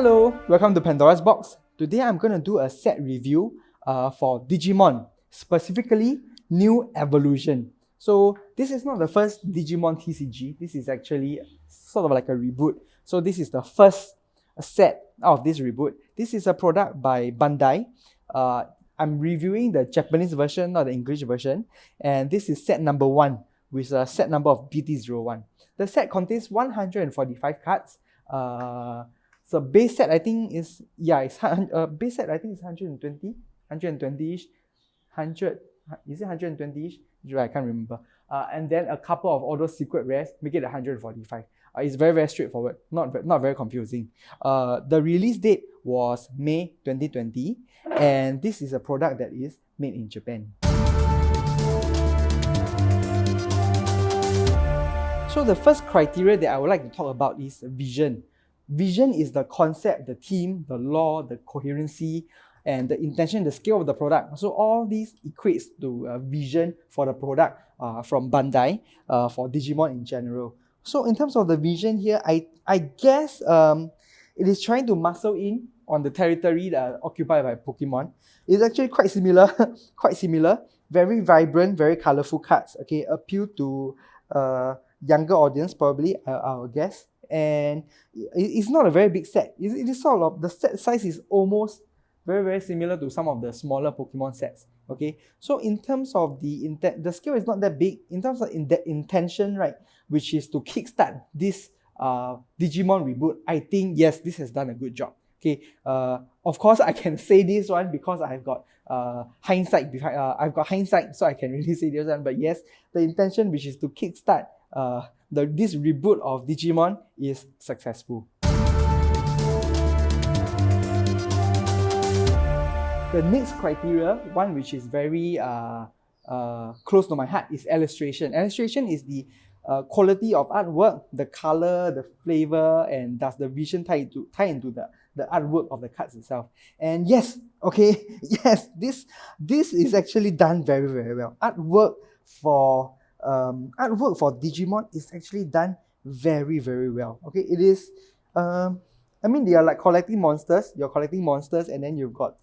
Hello, welcome to Pandora's Box. Today I'm going to do a set review for Digimon, specifically New Evolution. So this is not the first Digimon TCG, this is actually sort of like a reboot. So this is the first set out of this reboot. This is a product by Bandai. I'm reviewing the Japanese version, not the English version. And this is set number 1 with a set number of BT01. The set contains 145 cards. So base set I think is base set I think is 120-ish, 100, is it 120-ish? I can't remember. And then a couple of all those secret rares make it 145. It's very straightforward, not very confusing. The release date was May 2020, and this is a product that is made in Japan. So the first criteria that I would like to talk about is vision. Vision is the concept, the theme, the lore, the coherency, and the intention, the scale of the product. So all these equates to a vision for the product from Bandai for Digimon in general. So in terms of the vision here, I guess it is trying to muscle in on the territory that are occupied by Pokemon. It's actually quite similar, very vibrant, very colorful cards. Okay, appeal to younger audience probably, I would guess. And it's not a very big set. It is sort of, the set size is almost very similar to some of the smaller Pokemon sets. Okay, so in terms of the intent, the scale is not that big. In terms of the intention, right, which is to kickstart this Digimon reboot, I think yes, this has done a good job. Okay, of course I can say this one because I've got hindsight behind. I've got hindsight, so I can really say this one. But yes, the intention, which is to kickstart this reboot of Digimon, is successful. The next criteria, one which is very close to my heart, is illustration. Illustration is the quality of artwork, the color, the flavor, and does the vision tie into the artwork of the cards itself. And yes, okay, yes, this is actually done very well. Artwork for Digimon is actually done very well. Okay, it is. I mean, they are like collecting monsters. You're collecting monsters, and then you've got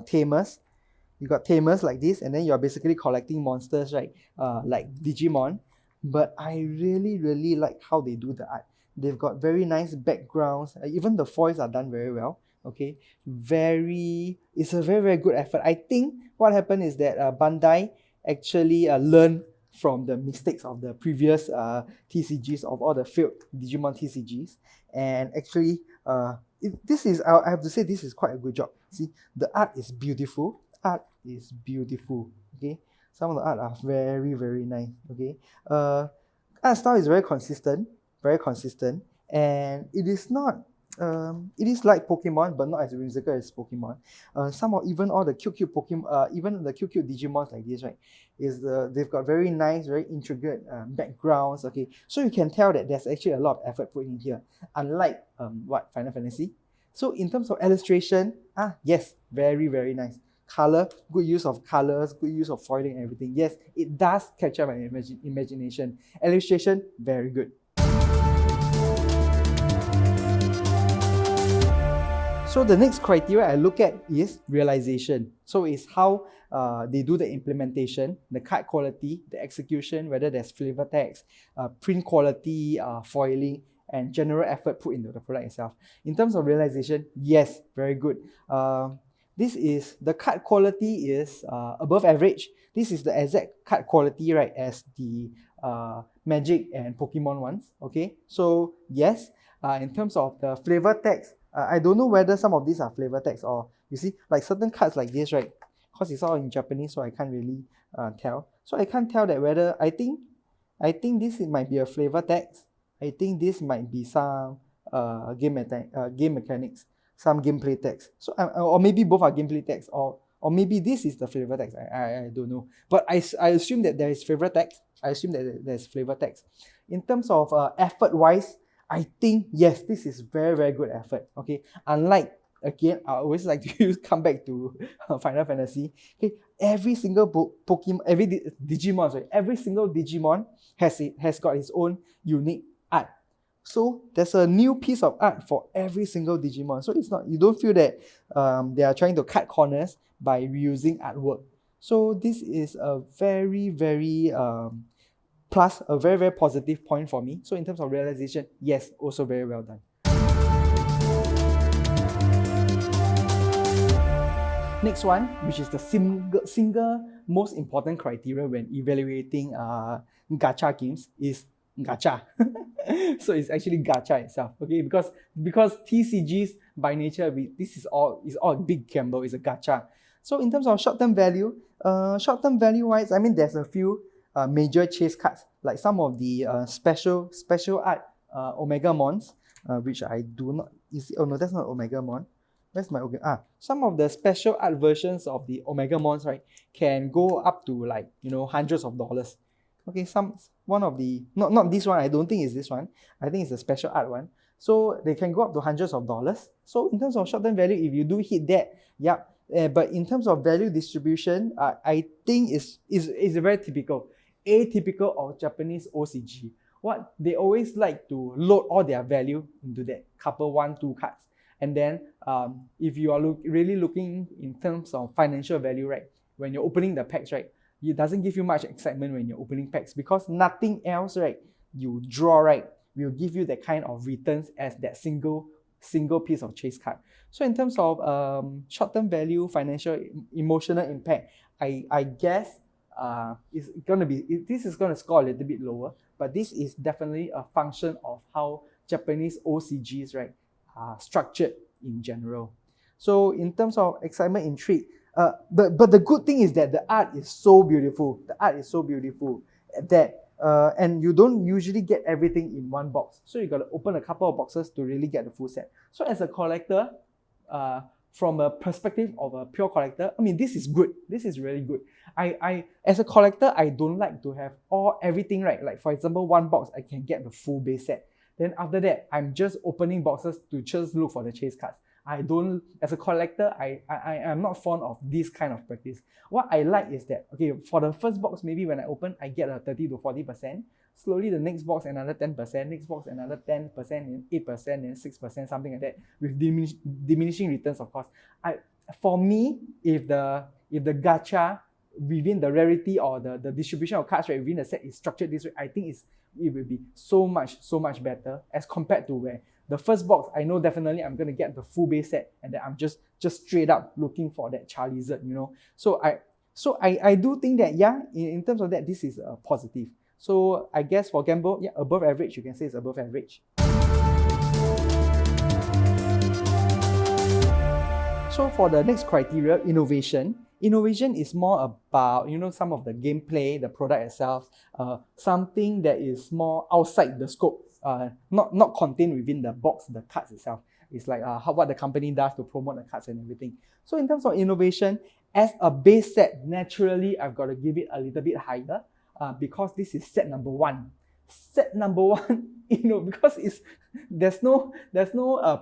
tamers. You got tamers like this, and then you're basically collecting monsters, right? Like Digimon. But I really like how they do the art. They've got very nice backgrounds. Even the foils are done very well. Okay, it's a very good effort. I think what happened is that Bandai actually learned from the mistakes of the previous TCGs, of all the failed Digimon TCGs, and actually I have to say this is quite a good job. See, the art is beautiful. Okay, some of the art are very nice. Okay, art style is very consistent, and it is not. It is like Pokemon, but not as whimsical as Pokemon. Some of even all the cute Pokemon, even the cute Digimons like this, right? They've got very nice, very intricate backgrounds. Okay, so you can tell that there's actually a lot of effort put in here. Unlike Final Fantasy. So in terms of illustration, yes, very nice. Color, good use of colors, good use of foiling and everything. Yes, it does capture my imagination. Illustration, very good. So the next criteria I look at is realization. So it's how they do the implementation, the card quality, the execution, whether there's flavor text, print quality, foiling, and general effort put into the product itself. In terms of realization, yes, very good. The card quality is above average. This is the exact card quality, right, as the Magic and Pokemon ones. Okay, so yes, in terms of the flavor text, I don't know whether some of these are flavor text, or you see, like certain cards like this, right? Because it's all in Japanese, so I can't really tell. So I can't tell that whether I think this might be a flavor text. I think this might be some game mechanics, some gameplay text. So or maybe both are gameplay text, or maybe this is the flavor text. I don't know. But I assume that there is flavor text. There's flavor text. In terms of effort wise, I think yes, this is very good effort. Okay, unlike, again, I always like to come back to Final Fantasy. Okay, every single Pokemon, every single Digimon has got its own unique art. So there's a new piece of art for every single Digimon. So it's not, you don't feel that they are trying to cut corners by reusing artwork. So this is a very, very plus, a very, very positive point for me. So in terms of realization, yes, also very well done. Next one, which is the single most important criteria when evaluating gacha games, is gacha. So it's actually gacha itself, okay? Because TCGs by nature, this is all a big gamble. It's a gacha. So in terms of short-term value wise, I mean, there's a few major chase cards, like some of the special art Omega Mons, which I do not. Oh no, that's not Omega Mon. Where's my some of the special art versions of the Omega Mons, right, can go up to like, you know, hundreds of dollars. Okay, one of the, not this one, I don't think it's this one. I think it's a special art one. So they can go up to hundreds of dollars. So in terms of short-term value, if you do hit that, yeah. But in terms of value distribution, I think is very atypical of Japanese OCG. What they always like to load all their value into that couple 1-2 cards. And then if you are really looking in terms of financial value, right, when you're opening the packs, right, it doesn't give you much excitement when you're opening packs, because nothing else, right, you draw, right, will give you that kind of returns as that single piece of chase card. So in terms of short-term value, financial, emotional impact, I guess it's gonna be, this is gonna score a little bit lower, but this is definitely a function of how Japanese OCGs, right, are structured in general. So in terms of excitement, intrigue, but the good thing is that the art is so beautiful. The art is so beautiful that and you don't usually get everything in one box. So you got to open a couple of boxes to really get the full set. So as a collector, from a perspective of a pure collector, I mean, this is good. This is really good. I as a collector, I don't like to have everything, right? Like for example, one box, I can get the full base set. Then after that, I'm just opening boxes to just look for the chase cards. I don't, as a collector, I'm not fond of this kind of practice. What I like is that, okay, for the first box, maybe when I open, I get a 30 to 40%. Slowly, the next box, another 10%, next box, another 10%, and 8%, and 6%, something like that, with diminishing returns, of course. For me, if the gacha within the rarity or the distribution of cards, right, within the set is structured this way, I think it will be so much better as compared to where the first box, I know definitely I'm going to get the full base set, and then I'm just straight up looking for that Charizard, you know. So I do think that, yeah, in terms of that, this is a positive. So I guess for gamble, yeah, above average, you can say it's above average. So for the next criteria, innovation is more about, you know, some of the gameplay, the product itself, something that is more outside the scope, not contained within the box, the cards itself. It's like what the company does to promote the cards and everything. So in terms of innovation, as a base set, naturally, I've got to give it a little bit higher because this is set number one. Set number one, you know, because there's no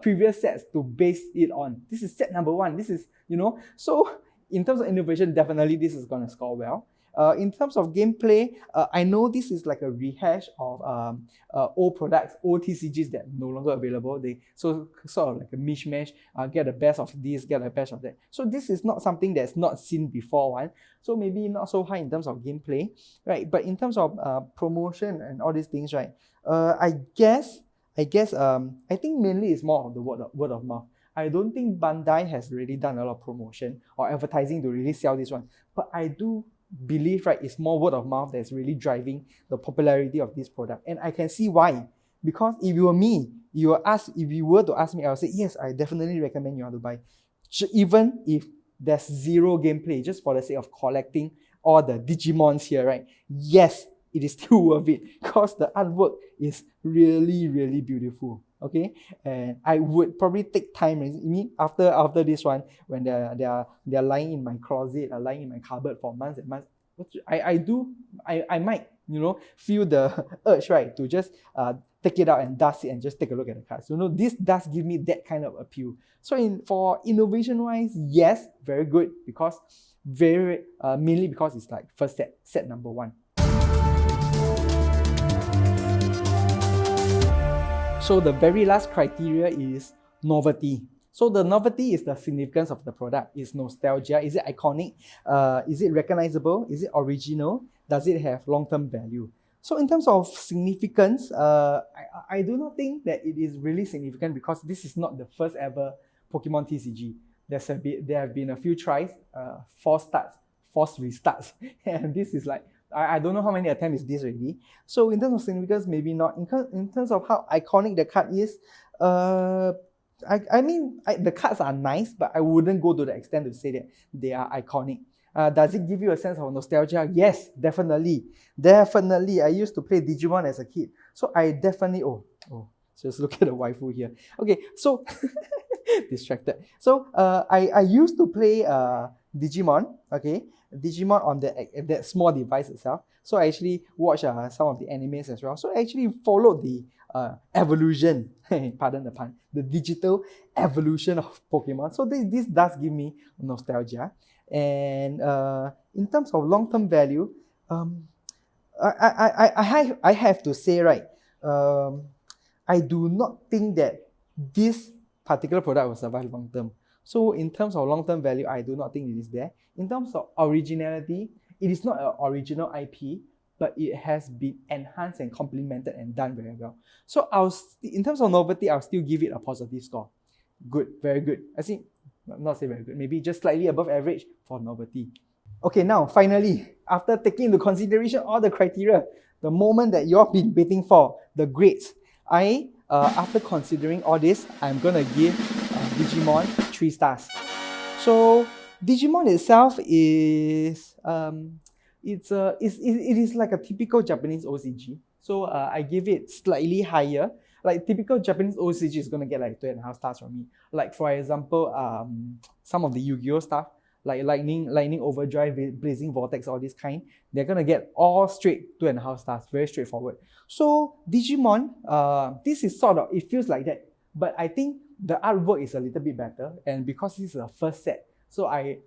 previous sets to base it on. This is set number one. This is, you know, so in terms of innovation, definitely this is going to score well. In terms of gameplay, I know this is like a rehash of old products, old TCGs that are no longer available. They sort of like a mishmash, get the best of this, get the best of that. So this is not something that's not seen before one. So maybe not so high in terms of gameplay, right? But in terms of promotion and all these things, right? I think mainly it's more of the word of mouth. I don't think Bandai has really done a lot of promotion or advertising to really sell this one. But I do believe, right, it's more word of mouth that's really driving the popularity of this product. And I can see why. Because if you were me, if you were to ask me, I would say, yes, I definitely recommend you want to buy. Even if there's zero gameplay, just for the sake of collecting all the Digimons here, right? Yes, it is still worth it because the artwork is really, really beautiful. Okay, and I would probably take time. I mean, after this one, when they're lying in my closet or lying in my cupboard for months and months, I might, you know, feel the urge, right, to just take it out and dust it and just take a look at the cards. You know, this does give me that kind of appeal. So for innovation wise, yes, very good, because mainly because it's like first set number one. So the very last criteria is novelty. So the novelty is the significance of the product. Is nostalgia? Is it iconic? Is it recognizable? Is it original? Does it have long-term value? So in terms of significance, I do not think that it is really significant because this is not the first ever Pokemon TCG. There have been a few tries, forced restarts, and this is like, I don't know how many attempts is this already. So in terms of significance, maybe not. In terms of how iconic the card is, the cards are nice, but I wouldn't go to the extent to say that they are iconic. Does it give you a sense of nostalgia? Yes, definitely. Definitely. I used to play Digimon as a kid. So I definitely, just look at the waifu here. Okay, so, distracted. So I used to play Digimon, okay? Digimon on that small device itself. So I actually watched some of the animes as well. So I actually followed the evolution, pardon the pun, the digital evolution of Pokemon. So this does give me nostalgia. And in terms of long-term value, I have to say, right, I do not think that this particular product will survive long-term. So in terms of long-term value, I do not think it is there. In terms of originality, it is not an original IP, but it has been enhanced and complemented and done very well. So in terms of novelty, I'll still give it a positive score. Good, very good. I think, not say very good, maybe just slightly above average for novelty. Okay, now finally, after taking into consideration all the criteria, the moment that you've been waiting for, the grades, after considering all this, I'm gonna give Digimon 3 stars. So Digimon itself is it is like a typical Japanese OCG. So I give it slightly higher. Like typical Japanese OCG is gonna get like 2.5 stars from me. Like for example, some of the Yu-Gi-Oh stuff, like Lightning Overdrive, Blazing Vortex, all this kind, they're gonna get all straight 2.5 stars, very straightforward. So Digimon, this is sort of, it feels like that, but I think the artwork is a little bit better, and because this is a first set, so I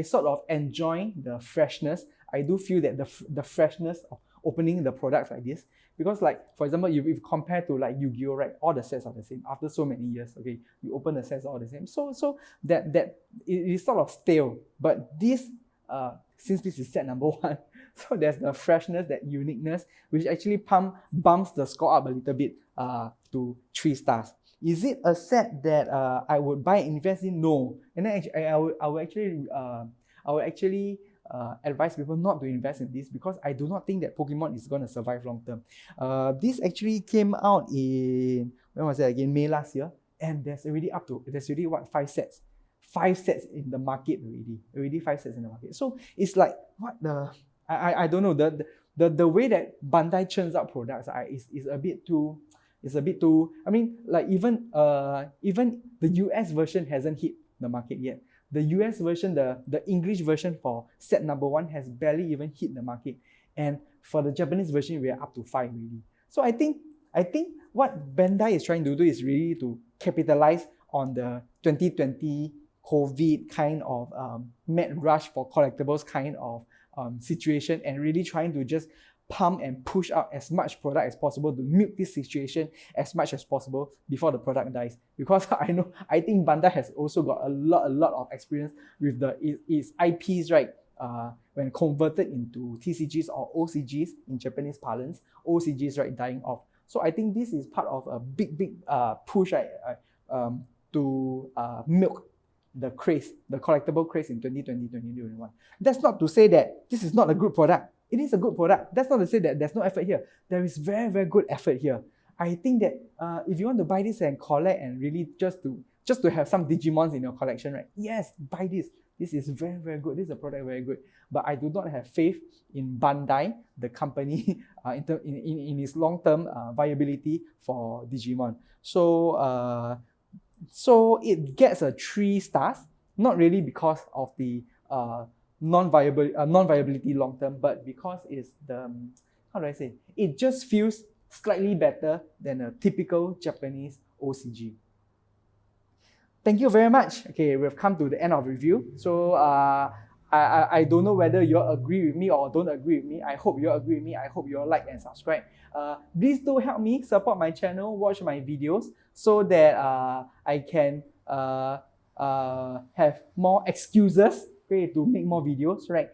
sort of enjoy the freshness. I do feel that the freshness of opening the products like this, because like, for example, if you compare to like Yu-Gi-Oh, right, all the sets are the same after so many years, okay, you open the sets all the same, so that it is sort of stale. But this, since this is set number 1, so there's the freshness, that uniqueness, which actually bumps the score up a little bit to 3 stars. Is it a set that I would buy and invest in? No. And then I would actually advise people not to invest in this, because I do not think that Pokemon is going to survive long term. This actually came out in, when was it again? May last year, and there's already what, 5 sets? 5 sets in the market already 5 sets in the market. So it's like, what the, I don't know, the way that Bandai churns out products is a bit too, I mean, like even the US version hasn't hit the market yet. The US version, the English version for set number 1 has barely even hit the market. And for the Japanese version, we are up to 5 really. So I think what Bandai is trying to do is really to capitalize on the 2020 COVID kind of mad rush for collectibles kind of situation, and really trying to just pump and push out as much product as possible to milk this situation as much as possible before the product dies. Because I think Bandai has also got a lot of experience with its IPs, right? When converted into TCGs or OCGs in Japanese parlance, OCGs, right, dying off. So I think this is part of a big push, right, to milk the craze, the collectible craze in 2020, 2021. That's not to say that this is not a good product. It is a good product. That's not to say that there's no effort here. There is very, very good effort here. I think that if you want to buy this and collect and really just to have some Digimons in your collection, right? Yes, buy this. This is very, very good. This is a product very good. But I do not have faith in Bandai, the company, in its long-term viability for Digimon. So it gets a 3 stars, not really because of the non-viability long term, but because it's the, how do I say, it just feels slightly better than a typical Japanese OCG. Thank you very much. Okay, we've come to the end of review. So I don't know whether you all agree with me or don't agree with me. I hope you all agree with me. I hope you all like and subscribe. Please do help me support my channel, watch my videos so that I can have more excuses, okay, to make more videos, right?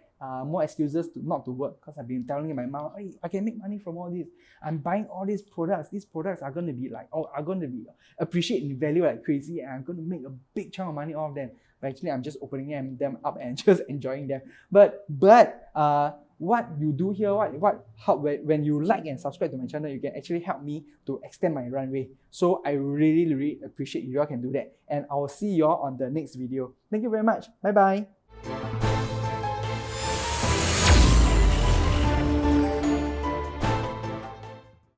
More excuses to not to work, because I've been telling my mom, hey, I can make money from all this. I'm buying all these products. These products are going to be appreciate in value like crazy, and I'm going to make a big chunk of money off them. But actually, I'm just opening them up and just enjoying them. But what you do here, when you like and subscribe to my channel, you can actually help me to extend my runway. So I really, really appreciate you all can do that. And I will see you all on the next video. Thank you very much. Bye bye.